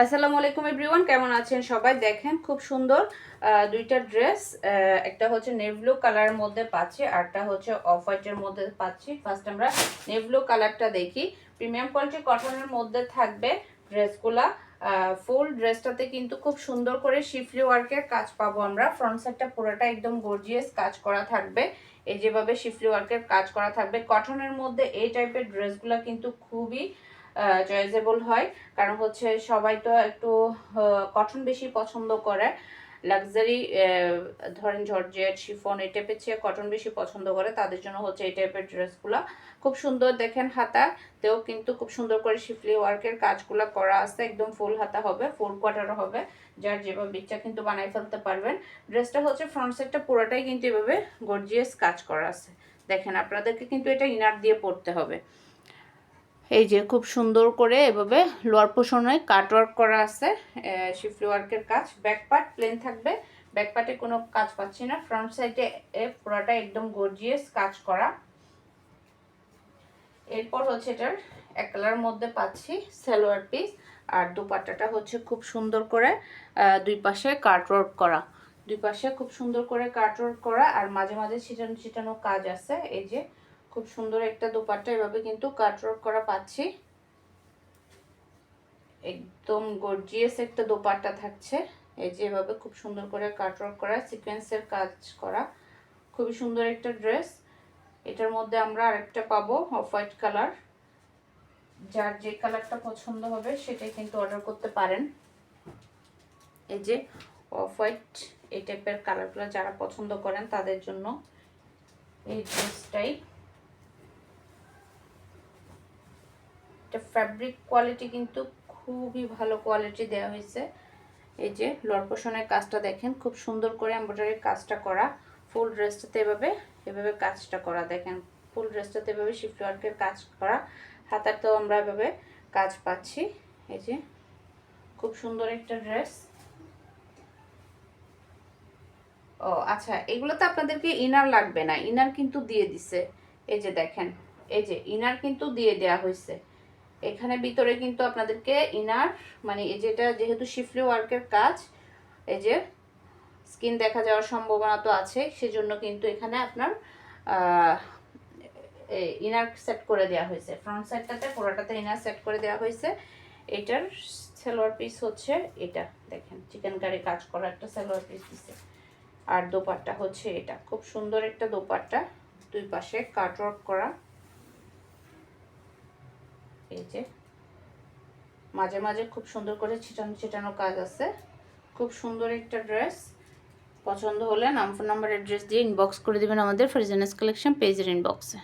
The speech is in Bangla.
আসসালামু আলাইকুম এভরিওয়ান, কেমন আছেন সবাই? দেখেন খুব সুন্দর দুইটা ড্রেস, একটা হচ্ছে নেভি ব্লু কালারের মধ্যে পাচ্ছি, আরটা হচ্ছে অফ হোয়াইটের মধ্যে পাচ্ছি। ফার্স্ট আমরা নেভি ব্লু কালারটা দেখি। প্রিমিয়াম কোয়ালিটি কটনের মধ্যে থাকবে ড্রেসগুলা। ফুল ড্রেসটাতে কিন্তু খুব সুন্দর করে শিফলি ওয়ার্কের কাজ পাবো আমরা। ফ্রন্ট সাইডটা পুরোটা একদম গর্জিয়াস কাজ করা থাকবে, এই যেভাবে শিফলি ওয়ার্কের কাজ করা থাকবে। কটনের মধ্যে এই টাইপের ড্রেসগুলা কিন্তু খুবই চয়েসেবল হয়, কারণ হচ্ছে সবাই তো একটু কটন বেশি পছন্দ করে। লাক্সারি ধরেন জর্জেট, শিফন এই টাইপের চেয়ে কটন বেশি পছন্দ করে, তাদের জন্য হচ্ছে এই টাইপের ড্রেসগুলো খুব সুন্দর। দেখেন হাতাতেও কিন্তু খুব সুন্দর করে শিফলি ওয়ার্কের কাজগুলো করা আছে, একদম ফুল হাতা হবে, ফুল কোয়ার্টার হবে, যার যেভাবে ইচ্ছা কিন্তু বানাই ফেলতে পারবেন। ড্রেসটা হচ্ছে ফ্রন্ট সাইডটা পুরোটাই কিন্তু এভাবে গর্জিয়াস কাজ করা আছে। দেখেন আপনাদেরকে কিন্তু এটা ইনার দিয়ে পরতে হবে। এই যে খুব সুন্দর করে এভাবে লোয়ার পোর্শনে কাটওয়ার্ক করা আছে, শিফলি ওয়ার্কের কাজ। ব্যাক পার্ট প্লেন থাকবে, ব্যাক পার্টে কোনো কাজ পাচ্ছি না। ফ্রন্ট সাইডে পুরোটা একদম গর্জিয়াস কাজ করা। এরপর হচ্ছে এটার এক কালার মধ্যে পাচ্ছি সালোয়ার পিস, আর দুপাট্টাটা হচ্ছে খুব সুন্দর করে দুই পাশে কাটওয়ার্ক করা, দুই পাশে খুব সুন্দর করে কাটওয়ার্ক করা, আর মাঝে মাঝে ছিটানো ছিটানো কাজ আছে। এই যে খুব সুন্দর একটা দুপাট্টা এভাবে কিন্তু কাটওয়ার্ক করা পাচ্ছি, একদম গর্জিয়াস একটা দোপাট্টা থাকছে। এই যে এভাবে খুব সুন্দর করে কাটওয়ার্ক করা, সিকোয়েন্সের কাজ করা, খুবই সুন্দর একটা ড্রেস। এটার মধ্যে আমরা আরেকটা পাবো অফ হোয়াইট কালার, যার যে কালারটা পছন্দ হবে সেটাই কিন্তু অর্ডার করতে পারেন। এই যে অফ হোয়াইট এই টাইপের কালারগুলো যারা পছন্দ করেন তাদের জন্য এই ড্রেসটাই। এটা ফ্যাব্রিক কোয়ালিটি কিন্তু খুবই ভালো কোয়ালিটি দেওয়া হয়েছে। এই যে লোয়ার পোর্শনের কাজটা দেখেন, খুব সুন্দর করে এমব্রয়ডারি কাজটা করা। ফুল ড্রেসটাতে এভাবে এভাবে কাজটা করা, দেখেন ফুল ড্রেসটাতে এভাবে শিফট ওয়ার্কের কাজ করা। হাতাতেও আমরা এভাবে কাজ পাচ্ছি। এই যে খুব সুন্দর একটা ড্রেস। ও আচ্ছা, এগুলোতে আপনাদেরকে ইনার লাগবে না, ইনার কিন্তু দিয়ে দিছে। এই যে দেখেন, এই যে ইনার কিন্তু দিয়ে দেওয়া হয়েছে এখানে ভিতরে, কিন্তু আপনাদেরকে ইনার মানে এই যেটা যেহেতু শিফলি ওয়ার্কের কাজ, এই যে স্কিন দেখা যাওয়ার সম্ভাবনা তো আছে, সেজন্য কিন্তু এখানে আপনার ইনার সেট করে দেওয়া হয়েছে। ফ্রন্ট সাইডটাতে পুরোটাতে ইনার সেট করে দেওয়া হয়েছে। এটার সালোয়ার পিস হচ্ছে এটা, দেখেন চিকেন কারি কাজ করা একটা সালোয়ার পিস দিছে। আর দোপাট্টা হচ্ছে এটা, খুব সুন্দর একটা দোপাট্টা, দুই পাশে কাটওয়ার্ক করা। এই যে মাঝে মাঝে খুব সুন্দর করে ছিটানো ছিটানো কাজ আছে, খুব সুন্দর একটা ড্রেস। পছন্দ হলে নাম ফোন নাম্বার অ্যাড্রেস দিয়ে ইনবক্স করে দেবেন আমাদের ফারজানাস কালেকশন পেজের ইনবক্সে।